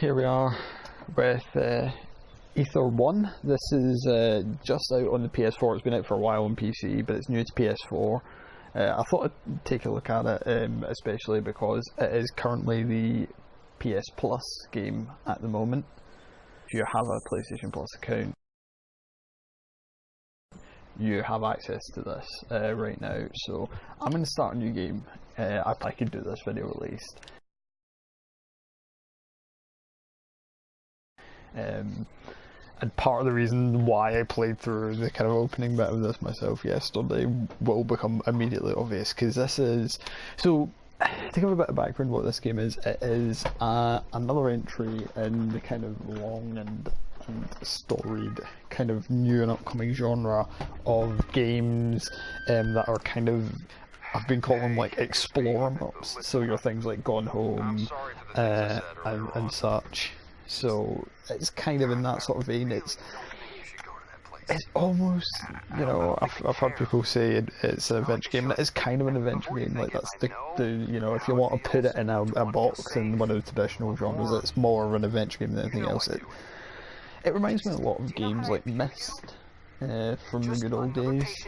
here we are with Ether 1. This is just out on the PS4. It's been out for a while on PC, but it's new to PS4. I thought I'd take a look at it, especially because it is currently the PS Plus game at the moment. If you have a PlayStation Plus account, you have access to this right now. So I'm going to start a new game if I could do this video released. And part of the reason why I played through the kind of opening bit of this myself yesterday will become immediately obvious, because this is... So, to give a bit of background what this game is, it is another entry in the kind of long and storied kind of new and upcoming genre of games that are kind of... I've been calling them like explore maps, so your things like Gone Home and such. So it's kind of in that sort of vein. It's almost, you know, I've heard people say it's an adventure game, and it is kind of an adventure game. Like that's the you know, if you want to put it in a box in one of the traditional genres, it's more of an adventure game than anything else. It reminds me a lot of games like Myst from the good old days.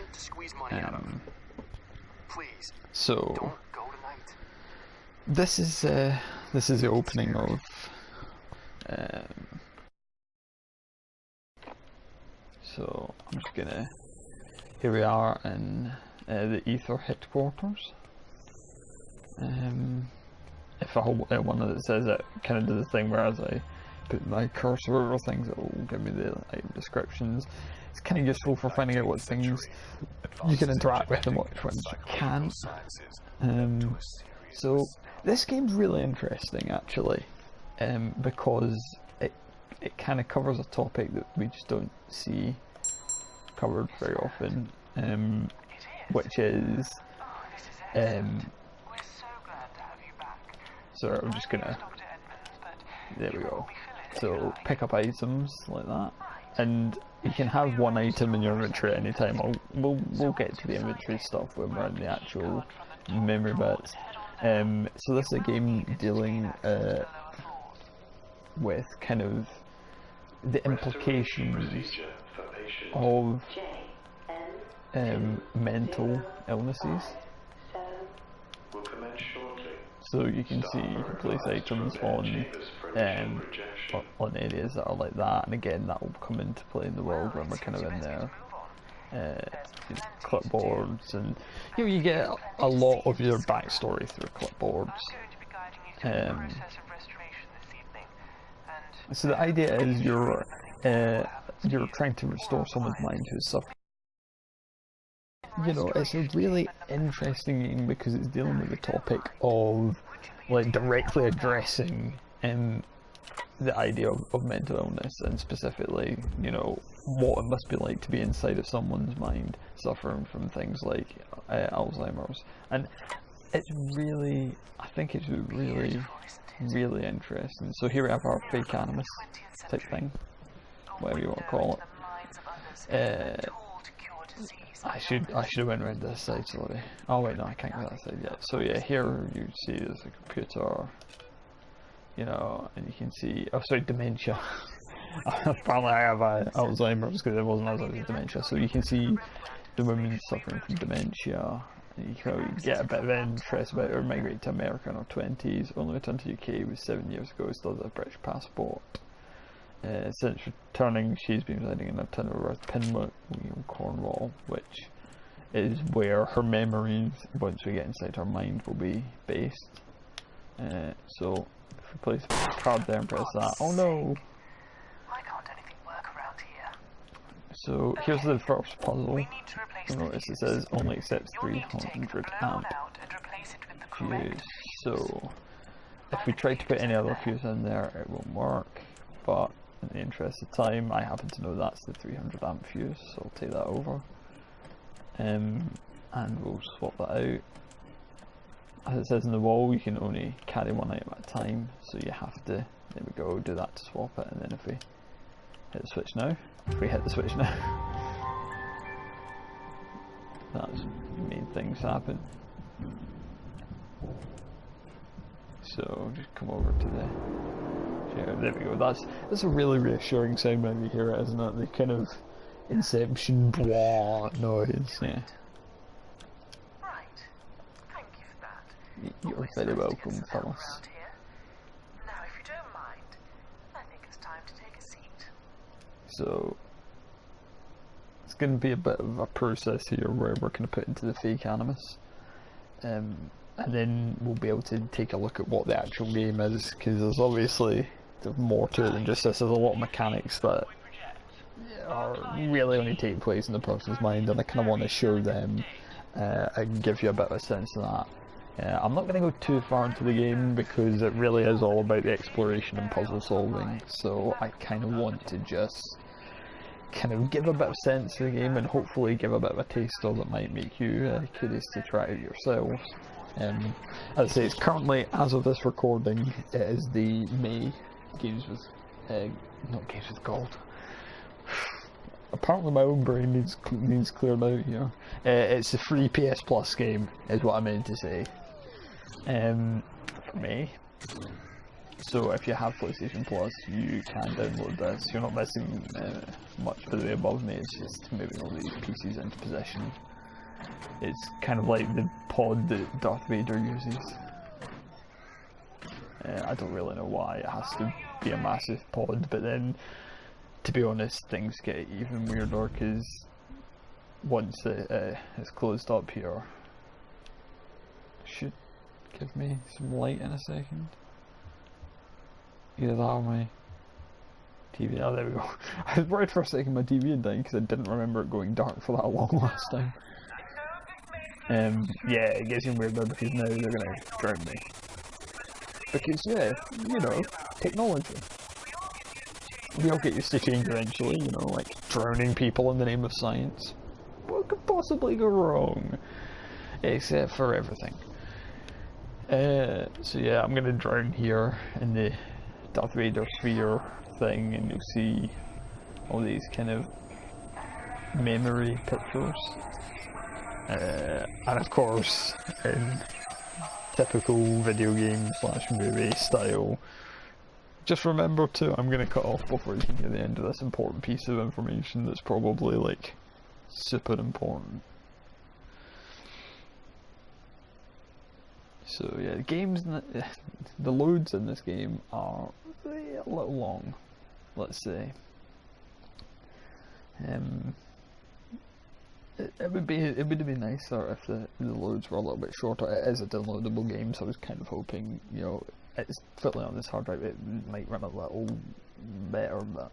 So this is the opening of. So I'm just gonna. Here we are in the Ether headquarters. If I hold one that says it, kind of do the thing where as I put my cursor over things, it will give me the item descriptions. It's kind of useful for finding out what things you can interact with and which ones you can't. So this game's really interesting actually. Because it kind of covers a topic that we just don't see covered very often, which is so I'm just gonna, there we go, so pick up items like that, and you can have one item in your inventory at any time. We'll get to the inventory stuff when we're in the actual memory bits. So this is a game dealing with kind of the implications of mental illnesses. So you can see you can place items on areas that are like that, and again that will come into play in the world when we're kind of in there. You know, clipboards, and you get a lot of your backstory through clipboards. So the idea is you're trying to restore someone's mind who's suffering. You know, it's a really interesting game because it's dealing with the topic of like directly addressing the idea of mental illness, and specifically, you know, what it must be like to be inside of someone's mind suffering from things like Alzheimer's. And it's really, I think it's really interesting. So here we have our fake animus type thing, whatever you want to call it. I should have went around this side, sorry. Oh wait, no, I can't go that side yet. So yeah, here you see there's a computer, you know, and you can see, oh sorry, dementia. Apparently I have Alzheimer's because it wasn't Alzheimer's, it was dementia. So you can see the woman suffering from dementia. You can get a bit of interest about her migrating to America in her 20s, only returned to the UK was 7 years ago, still has a British passport. Since returning, she's been residing in a town of Pinmont, Cornwall, which is where her memories, once we get inside her mind, will be based. So, if we place a card there and press that, oh no! Why can't anything work around here? So, here's the first puzzle. You'll notice it says only accepts 300 amp fuse. So, if we try to put any other fuse in there, it won't work. But in the interest of time, I happen to know that's the 300 amp fuse, so I'll take that over. And we'll swap that out. As it says in the wall, you can only carry one item at a time, so you have to, there we go, do that to swap it, and then if we hit the switch now, that's made things happen. So just come over to the Yeah, there we go. That's a really reassuring sound when you hear it, isn't it? The kind of Inception blah noise. Yeah. Right. Thank you for that. You're Always very nice to get welcome, some help fellas. around here. Now, if you don't mind, I think it's time to take a seat. So it's going to be a bit of a process here where we're going to put into the fake animus, and then we'll be able to take a look at what the actual game is, because there's more to it than just this. There's a lot of mechanics that are really only take place in the person's mind, and I kind of want to show them and give you a bit of a sense of that. I'm not going to go too far into the game because it really is all about the exploration and puzzle solving, so I kind of want to just kind of give a bit of sense of the game and hopefully give a bit of a taster that might make you curious to try it out yourselves. As I say, it's currently, as of this recording, it is the May Games with, not Games with Gold. Apparently my own brain needs cleared out here. It's a free PS Plus game, is what I meant to say. For me. So if you have PlayStation Plus, you can download this. You're not missing much for the above me. It's just moving all these pieces into position. It's kind of like the pod that Darth Vader uses. I don't really know why it has to be a massive pod, but then, to be honest, things get even weirder because once it's closed up here, should give me some light in a second. Either that or my TV. Oh, there we go. I was worried for a second my TV had died because I didn't remember it going dark for that long last time. Yeah, it gets even weirder because now they're gonna drown me. Because, yeah, you know, technology. We all get used to change eventually, you know, like drowning people in the name of science. What could possibly go wrong? Except for everything. So yeah, I'm gonna drown here in the Darth Vader sphere thing, and you'll see all these kind of memory pictures. And of course, in typical video game / movie style, just remember to, I'm going to cut off before you can hear the end of this important piece of information that's probably like super important. So yeah, the loads in this game are a little long, let's say. It would have been nicer if the loads were a little bit shorter. It is a downloadable game, so I was kind of hoping, you know, it's fitly on this hard drive, it might run a little better, but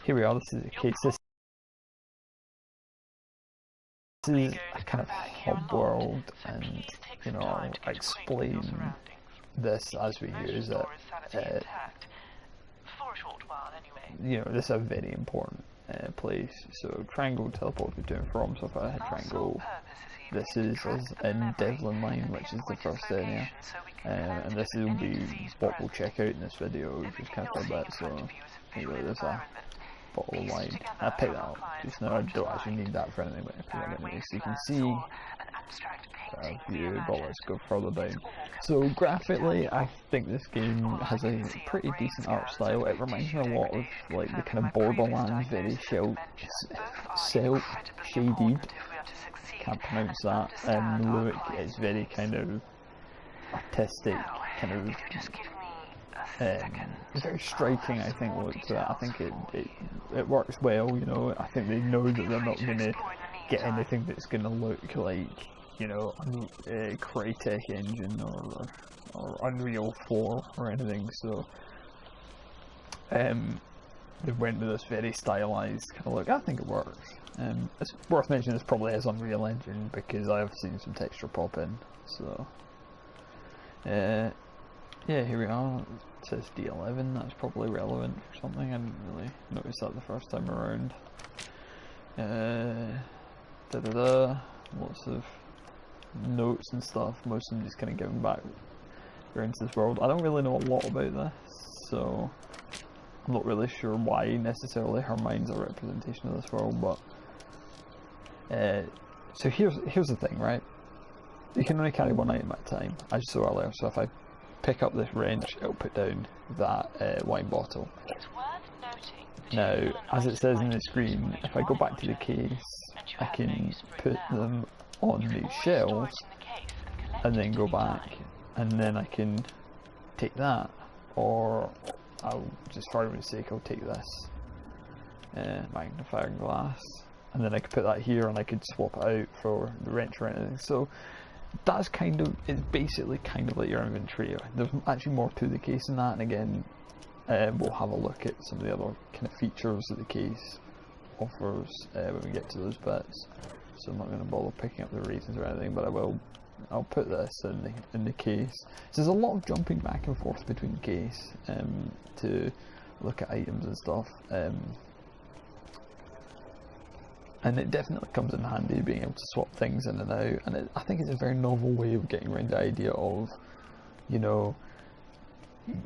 here we are. This is a case. This is a kind of hub world, and you know, I'll explain this as we use it. You know, this is a very important place. So triangle teleports between and from. So if I hit triangle, this is in Devlin Line, which is the first area, and this will be what we'll check out in this video, just kind of for a bit. So here we go. There's a bottle of wine. I picked that up just now. I don't actually need that for anything, but I picked it up anyway, so you can see view, but let's go further down. So graphically, I think this game has a pretty decent art style. It reminds me a lot of like the kind of Borderlands, very cel shaded, can't pronounce that, and look, it's very kind of artistic, kind of very striking, I think, look to it. I think it works well, you know. I think they know that they're not going to get anything that's going to look like, you know, a Crytek engine or Unreal 4 or anything, so they went with this very stylized kind of look. I think it works. It's worth mentioning this probably is Unreal Engine because I have seen some texture pop in, so yeah, here we are. It says D11, that's probably relevant for something. I didn't really notice that the first time around. Lots of notes and stuff, most of them just kind of giving back into this world. I don't really know a lot about this, so I'm not really sure why necessarily her mind's a representation of this world, but so here's the thing, right? You can only carry one item at a time, as you saw earlier, so if I pick up this wrench, it'll put down that wine bottle. Now, as it says in the screen, if I go back to the case, I can put them on these shelves and then go back, and then I can take that, or I'll just for argument's sake I'll take this magnifying glass, and then I could put that here and I could swap it out for the wrench or anything. So that's kind of, it's basically kind of like your inventory. There's actually more to the case than that, and again we'll have a look at some of the other kind of features that the case offers when we get to those bits. So I'm not going to bother picking up the ratings or anything, but I'll put this in the case. So there's a lot of jumping back and forth between the case to look at items and stuff, and it definitely comes in handy being able to swap things in and out. And I think it's a very novel way of getting around the idea of, you know,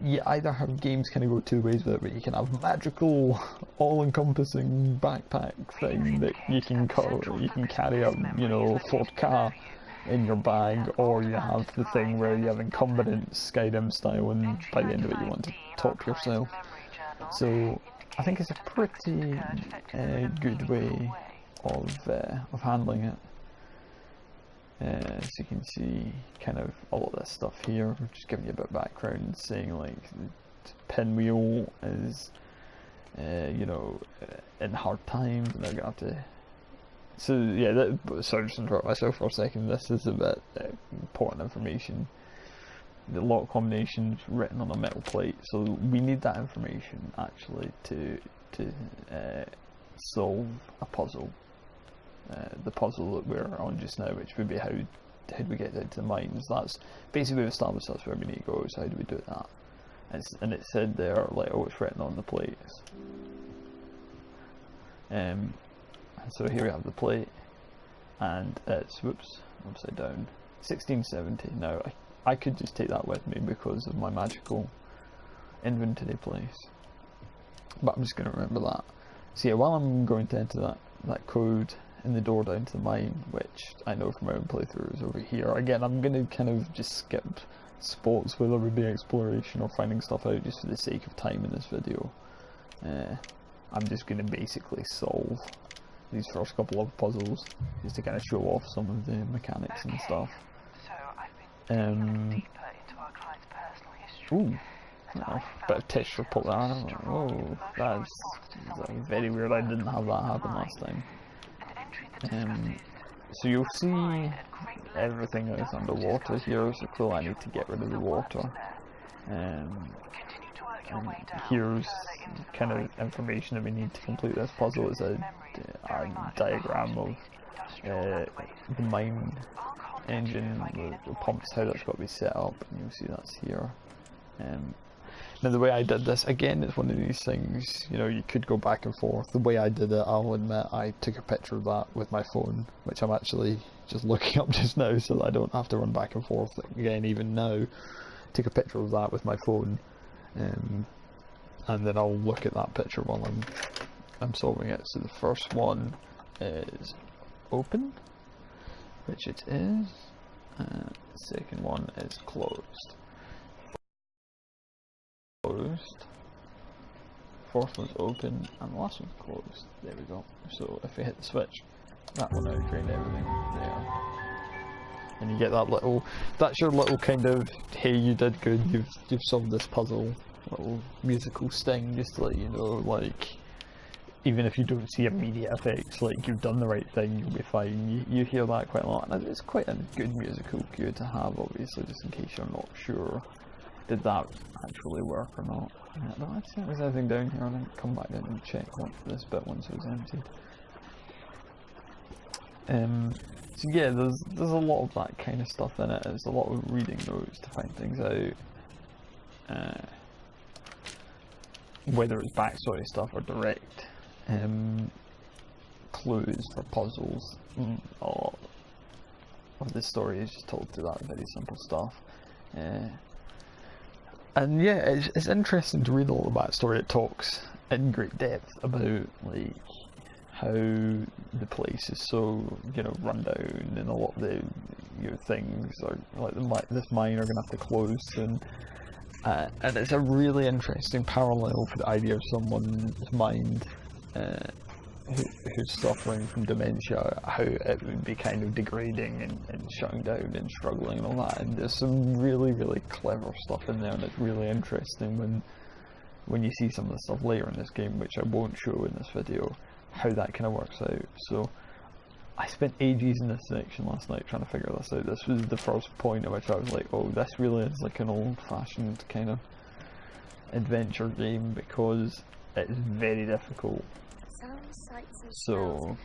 you either have games kind of go two ways with it, but you can have magical, all-encompassing backpack thing that you can carry up, you know, Ford car in your bag, or you have the thing where you have encumbrance Skyrim style, and by the end of it you want to top yourself. So I think it's a pretty good way of handling it. So you can see kind of all of this stuff here, just giving you a bit of background, saying like the pinwheel is you know, in hard times, and they're going to have to. So yeah, sorry, just interrupt myself for a second. This is a bit important information. The lock combination's written on a metal plate, so we need that information actually to solve a puzzle. The puzzle that we're on just now, which would be how do we get down to the mines. That's basically, we've established that's where we need to go, so how do we do that? And it said there, like, oh, it's written on the plates. And so here we have the plate, and it's, whoops, upside down, 1670. Now, I could just take that with me because of my magical inventory place, but I'm just going to remember that. So yeah, while I'm going to enter that code in the door down to the mine, which I know from my own playthrough is over here. Again, I'm going to kind of just skip spots where there would be exploration or finding stuff out just for the sake of time in this video. I'm just going to basically solve these first couple of puzzles just to kind of show off some of the mechanics and stuff. So I've been digging deeper into our client's personal history. Ooh. Oh, bit of texture put there. Oh, that's very weird. I didn't have that happen last time. So you'll see everything is underwater here, so clearly I need to get rid of the water. And here's kind of information that we need to complete this puzzle. Is a diagram of the mine engine, the pumps, how that's got to be set up, and you'll see that's here. Now the way I did this, again, it's one of these things, you know, you could go back and forth. The way I did it, I'll admit, I took a picture of that with my phone, which I'm actually just looking up just now so that I don't have to run back and forth again even now. Take a picture of that with my phone, and then I'll look at that picture while I'm solving it. So the first one is open, which it is, the second one is closed. Fourth one's open, and the last one's closed. There we go. So if we hit the switch, that one out, drained everything there. And you get that little, that's your little kind of, hey, you did good, you've solved this puzzle, little musical sting, just to let you know, like, even if you don't see immediate effects, like, you've done the right thing, you'll be fine. You hear that quite a lot, and it's quite a good musical cue to have, obviously, just in case you're not sure, did that actually work or not. No, I think there's anything down here. I didn't come back down and check what this bit once it was emptied. So yeah, there's a lot of that kind of stuff in it. There's a lot of reading notes to find things out. Whether it's backstory stuff or direct clues for puzzles. All of the story is just told through that very simple stuff. And yeah, it's interesting to read all the backstory. It talks in great depth about like how the place is so, you know, run down, and a lot of the, you know, things are like this mine are gonna have to close soon. And it's a really interesting parallel for the idea of someone's mind who's suffering from dementia, how it would be kind of degrading and shutting down and struggling and all that. And there's some really, really clever stuff in there, and it's really interesting when you see some of the stuff later in this game, which I won't show in this video, how that kind of works out. So I spent ages in this section last night trying to figure this out. This was the first point at which I was like, oh, this really is like an old-fashioned kind of adventure game, because it's very difficult. So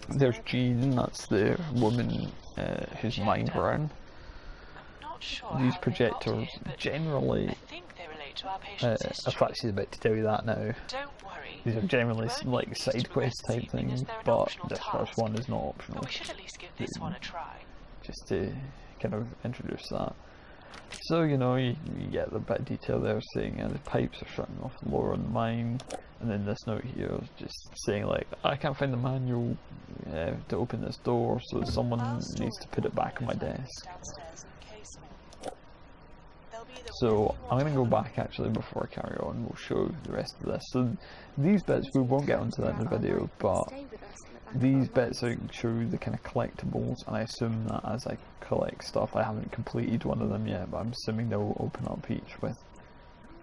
there's Jean, that's the woman whose mind we're in. These projectors generally, in fact she's about to tell you that now, these are generally like side quest type things, but this first one is not optional. We should at least give this one a try. Just to kind of introduce that. So, you know, you get the bit of detail there saying the pipes are shutting off lower in the mine, and then this note here is just saying like, I can't find the manual to open this door, so someone needs to put it back on my desk. So I'm going to go back actually before I carry on. We'll show the rest of this. So these bits, we won't get onto that in the video, but these bits show the kind of collectibles, and I assume that as I collect stuff, I haven't completed one of them yet, but I'm assuming they'll open up each with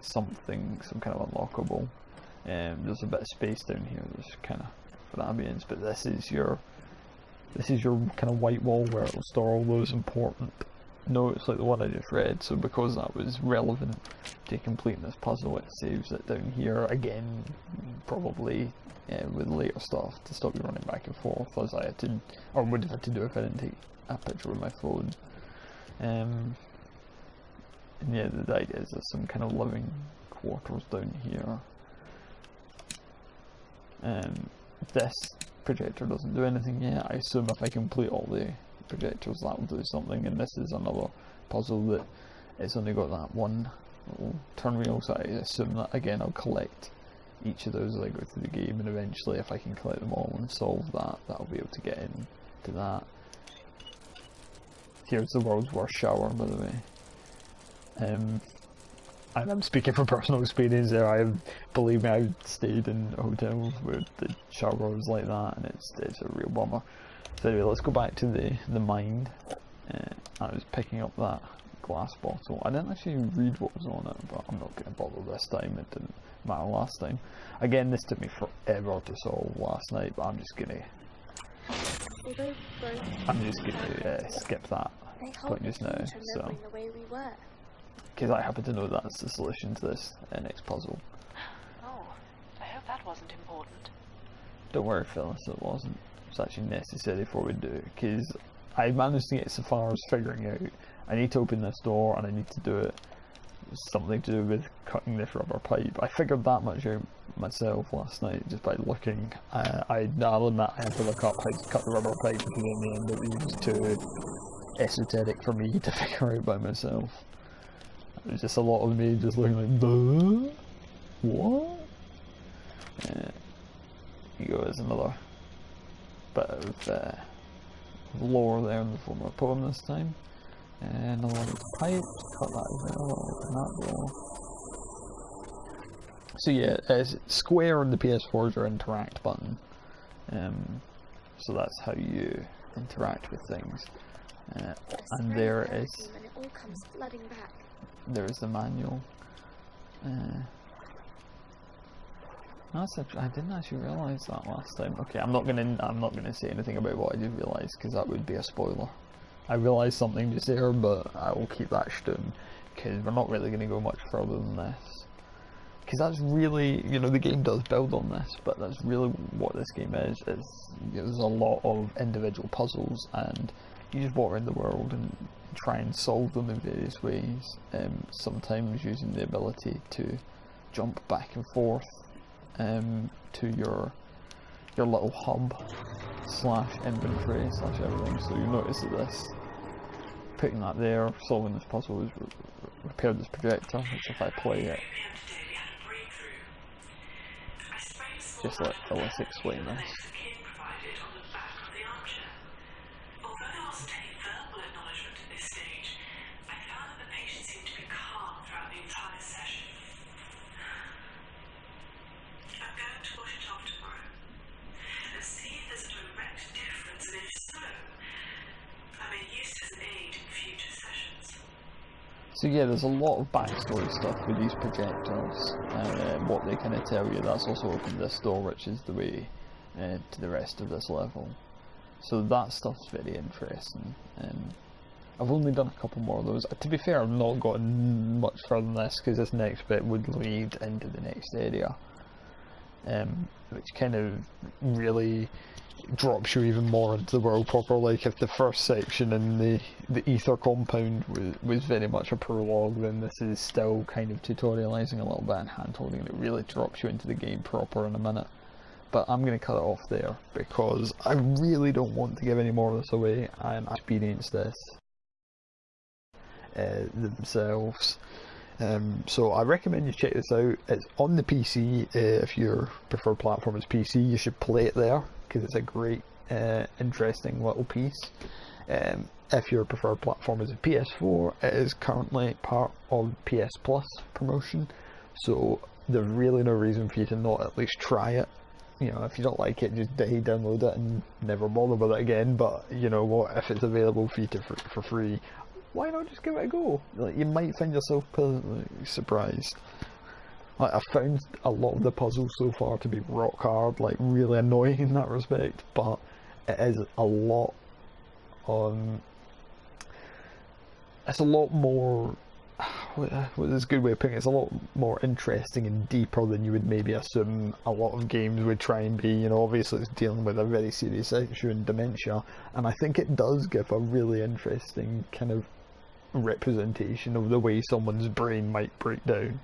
something, some kind of unlockable. There's a bit of space down here, there's kind of for the ambience, but this is your kind of white wall where it'll store all those important notes like the one I just read. So because that was relevant to completing this puzzle, it saves it down here again, probably with later stuff to stop you running back and forth, as I had to, or would have had to do if I didn't take a picture with my phone. And yeah, the idea is there's some kind of living quarters down here. This projector doesn't do anything yet. I assume if I complete all the projectors that will do something, and this is another puzzle that it's only got that one little turn wheel, so I assume that again I'll collect each of those as I go through the game, and eventually if I can collect them all and solve that, I'll be able to get into that. Here's the world's worst shower, by the way. And I'm speaking from personal experience there. Believe me, I've stayed in hotels where the shower was like that, and it's a real bummer. So anyway, let's go back to the mine. I was picking up that glass bottle. I didn't actually read what was on it, but I'm not going to bother this time. It didn't matter last time. Again, this took me forever to solve last night, but I'm just going to skip that point just now. So, because I happen to know that's the solution to this next puzzle. Oh, I hope that wasn't important. Don't worry, Phyllis, it wasn't. It's actually necessary for we do it, because I managed to get so far as figuring out I need to open this door and I need to do it something to do with cutting this rubber pipe. I figured that much out myself last night just by looking. I'll admit I had to look up how to cut the rubber pipe, because in the end it was just too esoteric for me to figure out by myself. It was just a lot of me just looking like, duh? What? Here you go, there's another bit of lore there in the form of a poem this time. And another one of the pipes, cut that as well, open that door. So yeah, square on the PS4 is your interact button. So that's how you interact with things. And there is the manual. I didn't actually realise that last time. Okay, I'm not gonna say anything about what I did realise, because that would be a spoiler. I realised something just there, but I will keep that stone, because we're not really gonna go much further than this. Because that's really, you know, the game does build on this, but that's really what this game is. There's a lot of individual puzzles, and you just walk around the world and try and solve them in various ways. Sometimes using the ability to jump back and forth to your little hub / inventory / everything. So you notice that this, putting that there, solving this puzzle is repair this projector, which if I play it, just let Phyllis explain this. So yeah, there's a lot of backstory stuff with these projectors, and what they kind of tell you. That's also opened this door, which is the way to the rest of this level. So that stuff's very interesting. I've only done a couple more of those. To be fair, I've not gotten much further than this, because this next bit would lead into the next area, which kind of really drops you even more into the world proper. Like, if the first section in the ether compound was very much a prologue, then this is still kind of tutorializing a little bit and hand-holding, and it really drops you into the game proper in a minute. But I'm going to cut it off there, because I really don't want to give any more of this away. I experienced this themselves. So I recommend you check this out. It's on the PC. If your preferred platform is PC, you should play it there, because it's a great, interesting little piece. If your preferred platform is a PS4, it is currently part of PS Plus promotion, so there's really no reason for you to not at least try it. You know, if you don't like it, just download it and never bother with it again. But you know what, if it's available for you for free, why not just give it a go? Like, you might find yourself pleasantly surprised. Like, I've found a lot of the puzzles so far to be rock hard, like really annoying in that respect, but it is a lot it's a lot more, what is a good way of putting it, it's a lot more interesting and deeper than you would maybe assume a lot of games would try and be. You know, obviously it's dealing with a very serious issue in dementia, and I think it does give a really interesting kind of representation of the way someone's brain might break down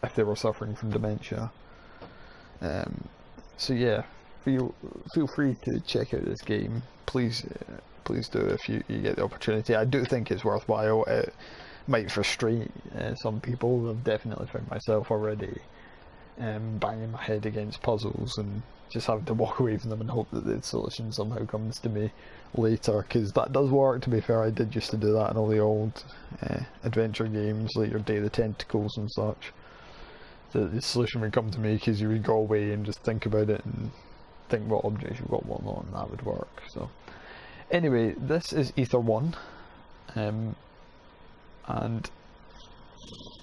if they were suffering from dementia. So yeah, feel free to check out this game. Please do if you get the opportunity. I do think it's worthwhile. It might frustrate some people. I've definitely found myself already banging my head against puzzles and just having to walk away from them and hope that the solution somehow comes to me later, because that does work. To be fair, I did used to do that in all the old adventure games, like your Day of the Tentacles and such. The solution would come to me because you would go away and just think about it and think what objects you've got, what not, and that would work. So anyway, this is Ether 1, and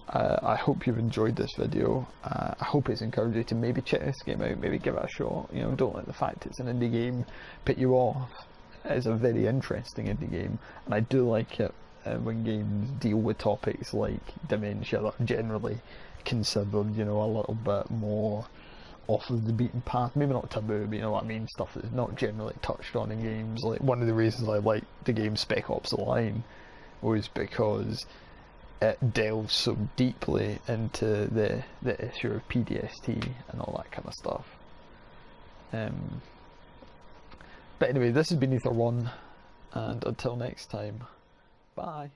I hope you've enjoyed this video. I hope it's encouraged you to maybe check this game out, maybe give it a shot. You know, don't let the fact it's an indie game put you off. It's a very interesting indie game, and I do like it when games deal with topics like dementia that are generally considered, you know, a little bit more off of the beaten path. Maybe not taboo, but you know what I mean, stuff that's not generally touched on in games. Like, one of the reasons I liked the game Spec Ops: The Line was because it delves so deeply into the issue of PTSD and all that kind of stuff. But anyway, this has been Ether 1, and until next time, bye.